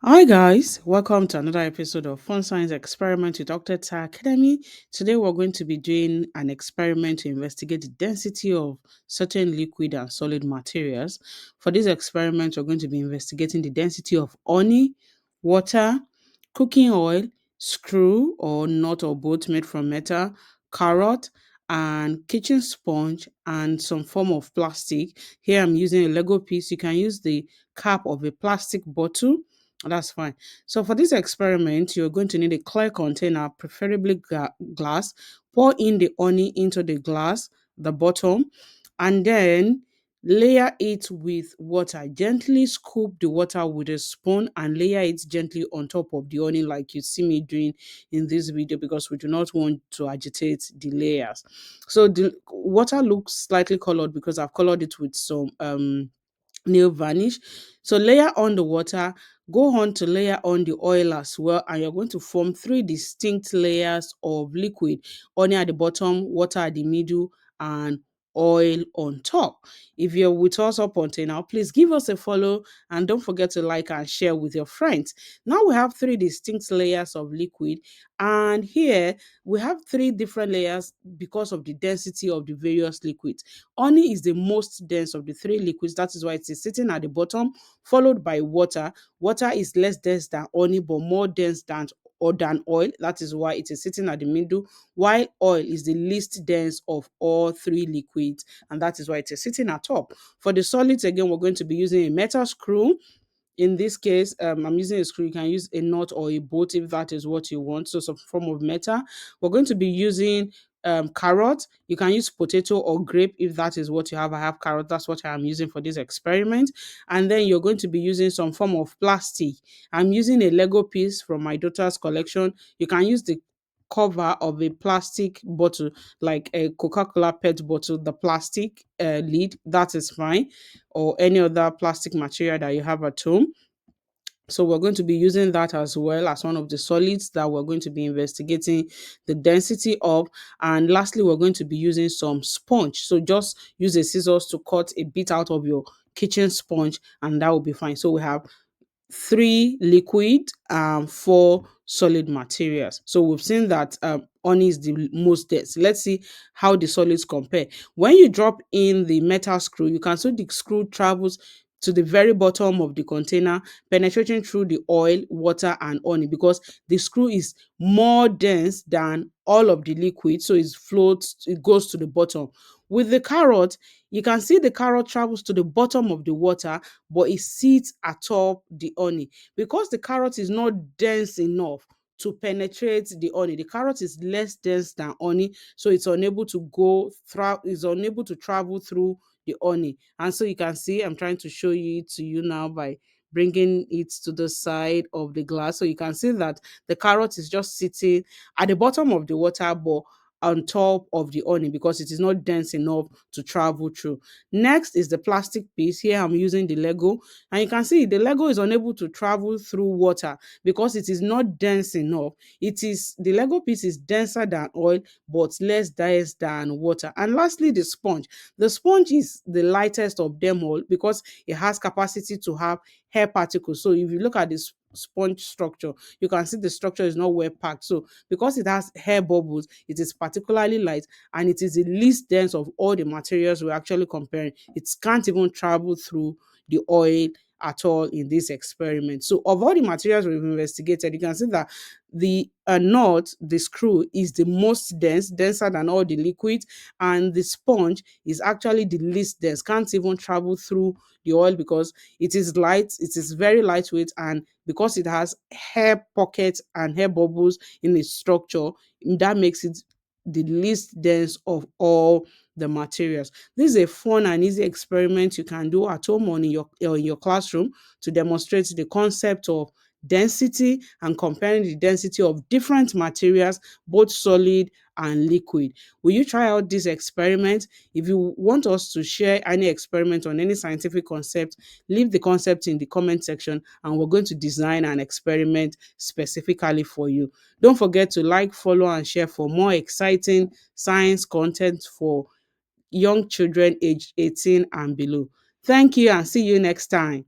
Hi guys, welcome to another episode of Fun Science Experiment with Dr. Ta Academy. Today we're going to be doing an experiment to investigate the density of certain liquid and solid materials. For this experiment, we're going to be investigating the density of honey, water, cooking oil, screw or nut or bolt made from metal, carrot, and kitchen sponge and some form of plastic. Here I'm using a Lego piece. You can use the cap of a plastic bottle. That's fine. So for this experiment, you're going to need a clear container, preferably glass. Pour in the honey into the glass, the bottom, and then layer it with water. Gently scoop the water with a spoon and layer it gently on top of the honey like you see me doing in this video because we do not want to agitate the layers. So the water looks slightly colored because I've colored it with some nail varnish. So layer on the water, go on to layer on the oil as well, and you're going to form three distinct layers of liquid: honey at the bottom, water at the middle, and oil on top. If you're with us up until now, please give us a follow and don't forget to like and share with your friends. Now we have three distinct layers of liquid, and here we have three different layers because of the density of the various liquids. Honey is the most dense of the three liquids. That is why it is sitting at the bottom, followed by water. Water is less dense than honey, but more dense than oil. That is why it is sitting at the middle, while oil is the least dense of all three liquids, and that is why it is sitting at top. For the solids, again, we're going to be using a metal screw. In this case, I'm using a screw. You can use a nut or a bolt if that is what you want. So some form of metal. We're going to be using carrot. You can use potato or grape if that is what you have. I have carrot. That's what I'm using for this experiment. And then you're going to be using some form of plastic. I'm using a Lego piece from my daughter's collection. You can use the cover of a plastic bottle like a Coca-Cola pet bottle, the plastic lid, that is fine, or any other plastic material that you have at home. So we're going to be using that as well as one of the solids that we're going to be investigating the density of. And lastly, we're going to be using some sponge. So just use a scissors to cut a bit out of your kitchen sponge and that will be fine. So we have three liquid and four solid materials. So we've seen that honey is the most dense. Let's see how the solids compare. When you drop in the metal screw, you can see the screw travels to the very bottom of the container, penetrating through the oil, water, and honey because the screw is more dense than all of the liquid. So it floats, it goes to the bottom. With the carrot, you can see the carrot travels to the bottom of the water, but it sits atop the honey because the carrot is not dense enough to penetrate the honey. The carrot is less dense than honey, so it's unable to is unable to travel through the honey. And so you can see, I'm trying to show you to you now by bringing it to the side of the glass. So you can see that the carrot is just sitting at the bottom of the water, but on top of the honey because it is not dense enough to travel through. Next is the plastic piece. Here I'm using the Lego, and you can see the Lego is unable to travel through water because it is not dense enough. The Lego piece is denser than oil but less dense than water. And lastly, the sponge. The sponge is the lightest of them all because it has capacity to have hair particles. So if you look at this sponge structure, you can see the structure is not well packed. So because it has hair bubbles, it is particularly light and it is the least dense of all the materials we're actually comparing. It can't even travel through the oil at all in this experiment. So of all the materials we've investigated, you can see that the nut, the screw, is the most dense, denser than all the liquids, and the sponge is actually the least dense, can't even travel through the oil because it is light, it is very lightweight, and because it has hair pockets and hair bubbles in its structure, that makes it the least dense of all the materials. This is a fun and easy experiment you can do at home or in your classroom to demonstrate the concept of density and comparing the density of different materials, both solid and liquid. Will you try out this experiment? If you want us to share any experiment on any scientific concept, leave the concept in the comment section and we're going to design an experiment specifically for you. Don't forget to like, follow, and share for more exciting science content for young children aged 18 and below. Thank you and see you next time.